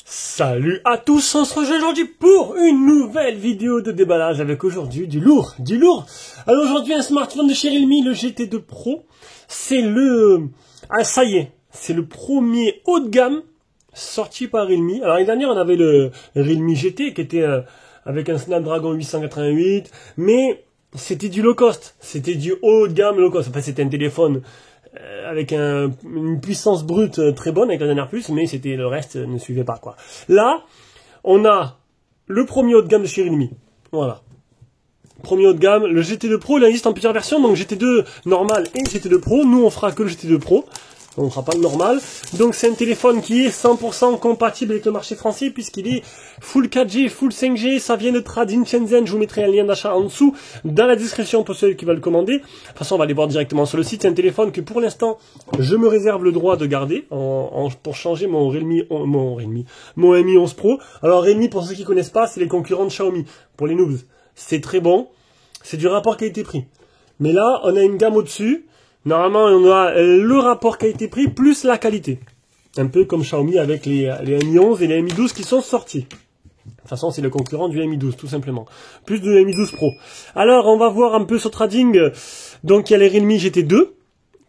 Salut à tous, on se rejoint aujourd'hui pour une nouvelle vidéo de déballage avec aujourd'hui du lourd. Alors aujourd'hui un smartphone de chez Realme, le GT2 Pro, c'est ça y est, c'est le premier haut de gamme sorti par Realme. Alors l'année dernière on avait le Realme GT qui était avec un Snapdragon 888, mais c'était du low cost, c'était du haut de gamme low cost. Enfin c'était un téléphone avec une puissance brute très bonne avec la dernière puce, mais le reste ne suivait pas quoi. Là, on a le premier haut de gamme de chez Realme. Voilà. Premier haut de gamme, le GT2 Pro, il existe en plusieurs versions, donc GT2 normal et GT2 Pro. Nous, on fera que le GT2 Pro. On ne fera pas le normal. Donc c'est un téléphone qui est 100% compatible avec le marché français puisqu'il est full 4G, full 5G. Ça vient de Tradin Shenzhen. Je vous mettrai un lien d'achat en dessous dans la description pour ceux qui veulent le commander. De toute façon, on va aller voir directement sur le site. C'est un téléphone que pour l'instant, je me réserve le droit de garder pour changer mon Mi 11 Pro. Alors Realme, pour ceux qui connaissent pas, c'est les concurrents de Xiaomi. Pour les noobs, c'est très bon. C'est du rapport qualité-prix. Mais là, on a une gamme au-dessus. Normalement, on a le rapport qualité-prix plus la qualité. Un peu comme Xiaomi avec les Mi 11 et les Mi 12 qui sont sortis. De toute façon, c'est le concurrent du Mi 12, tout simplement. Plus de Mi 12 Pro. Alors, on va voir un peu sur Trading. Donc, il y a les Realme GT2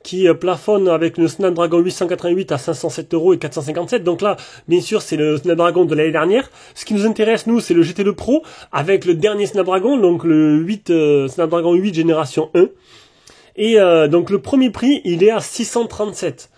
qui plafonnent avec le Snapdragon 888 à 507 € et 457. Donc là, bien sûr, c'est le Snapdragon de l'année dernière. Ce qui nous intéresse, nous, c'est le GT2 Pro avec le dernier Snapdragon, donc le Snapdragon 8 génération 1. Et donc le premier prix, il est à 637.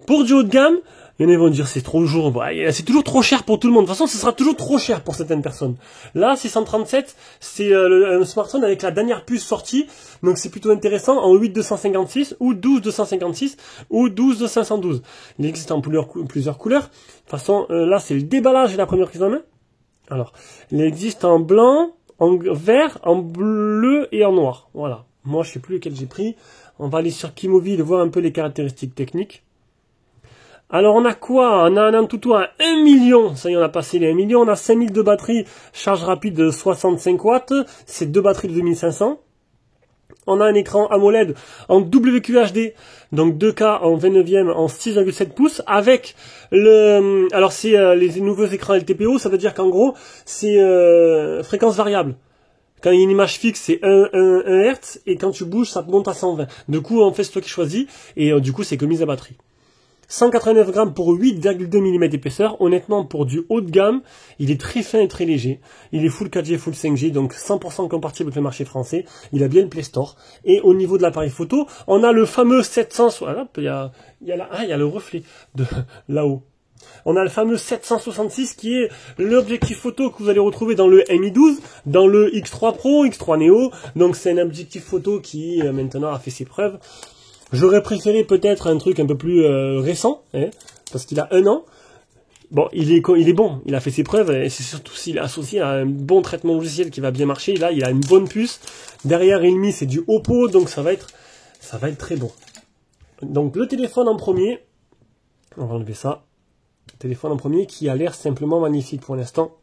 Pour du haut de gamme, il y en a qui vont dire c'est c'est toujours trop cher pour tout le monde. De toute façon, ce sera toujours trop cher pour certaines personnes. Là, 637, c'est un smartphone avec la dernière puce sortie. Donc c'est plutôt intéressant en 8256 ou 12256 ou 12512. Il existe en plusieurs couleurs. De toute façon, là, c'est le déballage et la première prise en main. Alors, il existe en blanc, en vert, en bleu et en noir. Voilà. Moi, je sais plus lequel j'ai pris. On va aller sur Kimovi et voir un peu les caractéristiques techniques. Alors, on a quoi? On a un Antutu à 1 million. Ça y est, on a passé les 1 million. On a 5000 de batterie, charge rapide de 65 watts. C'est deux batteries de 2500. On a un écran AMOLED en WQHD, donc 2K en 29e en 6,7 pouces, avec alors c'est les nouveaux écrans LTPO, ça veut dire qu'en gros, c'est fréquence variable. Quand il y a une image fixe, c'est 1 Hz, et quand tu bouges, ça monte à 120. Du coup, en fait, c'est toi qui choisis, et du coup, c'est que mise à batterie. 189 grammes pour 8,2 mm d'épaisseur. Honnêtement, pour du haut de gamme, il est très fin et très léger. Il est full 4G, full 5G, donc 100% compatible avec le marché français. Il a bien le Play Store. Et au niveau de l'appareil photo, on a le fameux 700... Voilà, il y a le reflet de là-haut. On a le fameux 766 qui est l'objectif photo que vous allez retrouver dans le Mi 12, dans le X3 Pro, X3 Neo. Donc c'est un objectif photo qui maintenant a fait ses preuves. J'aurais préféré peut-être un truc un peu plus récent, hein, parce qu'il a 1 an. Bon, il est bon, il a fait ses preuves, et c'est surtout s'il est associé à un bon traitement logiciel qui va bien marcher. Là, il a une bonne puce. Derrière Realme, c'est du Oppo, donc ça va être très bon. Donc le téléphone en premier, on va enlever ça. Téléphone en premier qui a l'air simplement magnifique pour l'instant.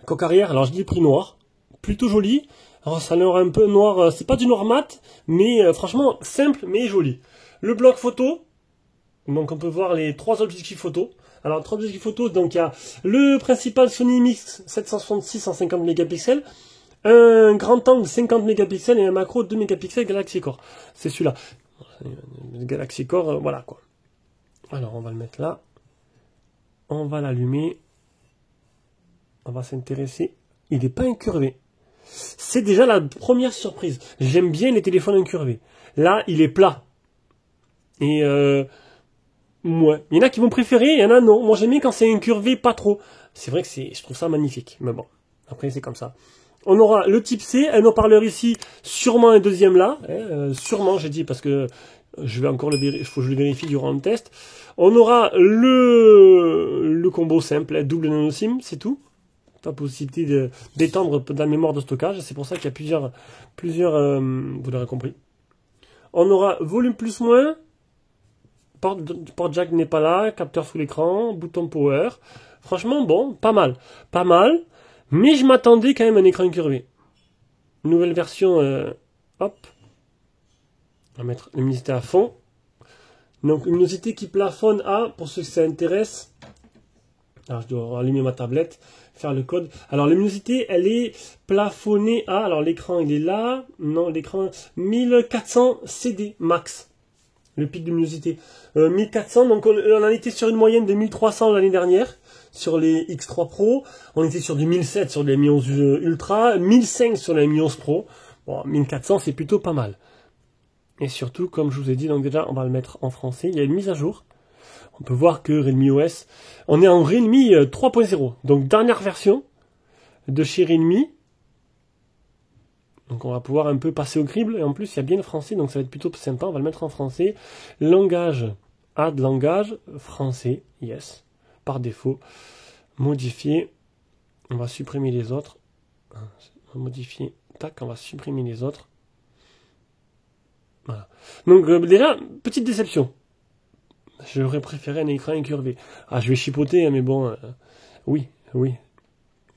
Coque arrière, alors je dis prix noir, plutôt joli. Alors ça a l'air un peu noir, c'est pas du noir mat, mais franchement simple mais joli. Le bloc photo, donc on peut voir les 3 objectifs photo. Alors 3 objectifs photo, donc il y a le principal Sony Mix 766 en 50 mégapixels, un grand angle 50 mégapixels et un macro 2 mégapixels Galaxy Core. C'est celui-là. Galaxy Core, voilà quoi. Alors on va le mettre là, on va l'allumer, on va s'intéresser, il n'est pas incurvé. C'est déjà la première surprise, j'aime bien les téléphones incurvés. Là il est plat, et ouais. Il y en a qui vont préférer, il y en a non, moi j'aime bien quand c'est incurvé pas trop. C'est vrai que je trouve ça magnifique, mais bon, après c'est comme ça. On aura le type C, un haut-parleur ici, sûrement un deuxième là, sûrement j'ai dit parce que je vais encore il faut que je le vérifie durant le test. On aura le combo simple, double nano SIM, c'est tout. Pas possibilité d'étendre la mémoire de stockage, c'est pour ça qu'il y a plusieurs vous l'aurez compris. On aura volume plus moins, Port jack n'est pas là, capteur sous l'écran, bouton power. Franchement, bon, pas mal. Pas mal, mais je m'attendais quand même à un écran incurvé. Nouvelle version, hop. On va mettre la luminosité à fond. Donc, luminosité qui plafonne à, pour ceux que ça intéresse. Alors, je dois allumer ma tablette, faire le code. Alors, la luminosité, elle est plafonnée à, alors l'écran, il est là. Non, l'écran, 1400 CD max. Le pic de luminosité. 1400, donc on en était sur une moyenne de 1300 l'année dernière, sur les X3 Pro. On était sur du 1007 sur les Mi 11 Ultra, 1005 sur les Mi 11 Pro. Bon, 1400, c'est plutôt pas mal. Et surtout, comme je vous ai dit, donc déjà, on va le mettre en français. Il y a une mise à jour. On peut voir que Realme OS, on est en Realme 3.0. Donc, dernière version de chez Realme. Donc on va pouvoir un peu passer au crible, et en plus il y a bien le français, donc ça va être plutôt sympa, on va le mettre en français. Langage, add langage, français, yes, par défaut. Modifier, on va supprimer les autres. On va modifier, tac, on va supprimer les autres. Voilà. Donc déjà, petite déception. J'aurais préféré un écran incurvé. Ah, je vais chipoter, mais bon, oui.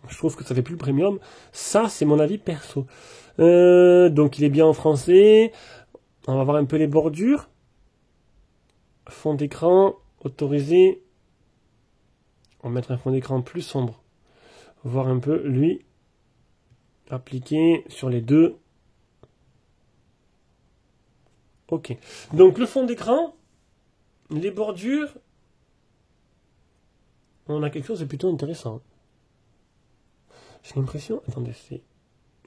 Je trouve que ça fait plus le premium. Ça, c'est mon avis perso. Donc, il est bien en français. On va voir un peu les bordures. Fond d'écran, autorisé. On va mettre un fond d'écran plus sombre. Voir un peu, lui. Appliqué sur les deux. Ok. Donc, le fond d'écran, les bordures, on a quelque chose de plutôt intéressant. J'ai l'impression... Attendez, c'est...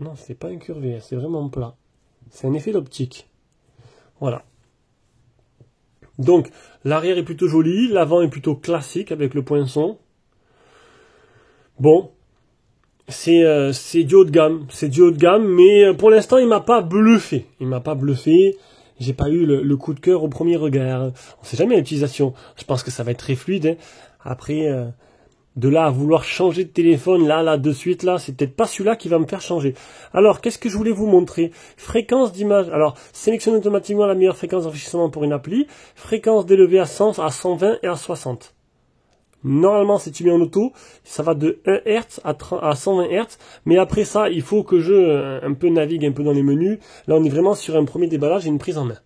Non, c'est pas incurvé, c'est vraiment plat. C'est un effet d'optique. Voilà. Donc, l'arrière est plutôt joli, l'avant est plutôt classique avec le poinçon. Bon, c'est du haut de gamme. C'est du haut de gamme, mais pour l'instant, il m'a pas bluffé. Il m'a pas bluffé. J'ai pas eu le coup de cœur au premier regard. On sait jamais l'utilisation. Je pense que ça va être très fluide. Hein. Après... de là à vouloir changer de téléphone, là, de suite, là, c'est peut-être pas celui-là qui va me faire changer. Alors, qu'est-ce que je voulais vous montrer? Fréquence d'image. Alors, sélectionnez automatiquement la meilleure fréquence d'enregistrement pour une appli. Fréquence d'élevée à 100, à 120 et à 60. Normalement, si tu mets en auto, ça va de 1 Hz à 120 Hz. Mais après ça, il faut que je un peu navigue un peu dans les menus. Là, on est vraiment sur un premier déballage et une prise en main.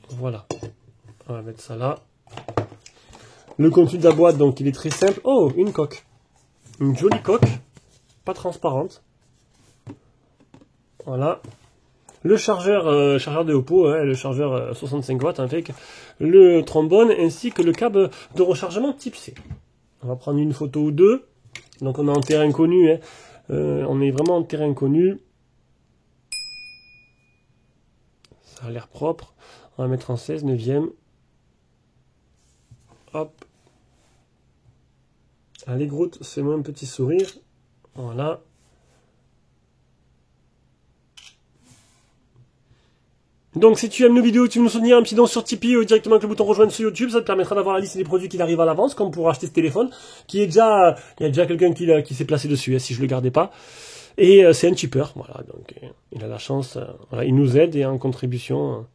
Voilà. On va mettre ça là. Le contenu de la boîte, donc, il est très simple. Oh, une coque. Une jolie coque. Pas transparente. Voilà. Le chargeur de Oppo, hein, le chargeur 65 watts avec le trombone ainsi que le câble de rechargement type C. On va prendre une photo ou deux. Donc, on est en terrain connu. Hein. On est vraiment en terrain connu. Ça a l'air propre. On va mettre en 16, 9e. Hop. Allez Groot, fais-moi un petit sourire. Voilà. Donc si tu aimes nos vidéos, tu veux nous soutenir, un petit don sur Tipeee ou directement avec le bouton rejoindre sur YouTube, ça te permettra d'avoir la liste des produits qui arrivent à l'avance, comme pour acheter ce téléphone, qui est déjà, il y a déjà quelqu'un qui s'est placé dessus, hein, si je le gardais pas. Et c'est un cheaper, voilà, donc il a la chance, voilà, il nous aide et en contribution...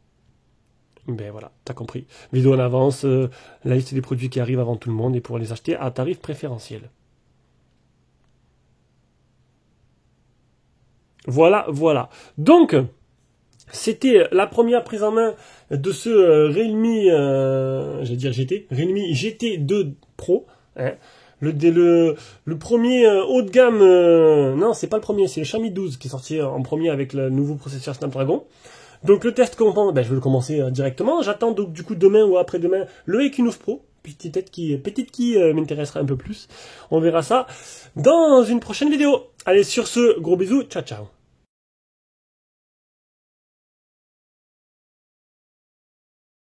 Ben voilà, t'as compris. Vidéo en avance, la liste des produits qui arrivent avant tout le monde et pour les acheter à tarif préférentiel. Voilà. Donc, c'était la première prise en main de ce Realme, j'allais dire GT, Realme GT2 Pro. Hein. Le premier haut de gamme, non, c'est pas le premier, c'est le Xiaomi 12 qui est sorti en premier avec le nouveau processeur Snapdragon. Donc le test commence, ben, je vais le commencer directement. J'attends donc du coup demain ou après-demain le Equinox Pro, petite qui m'intéressera un peu plus. On verra ça dans une prochaine vidéo. Allez, sur ce, gros bisous, ciao ciao.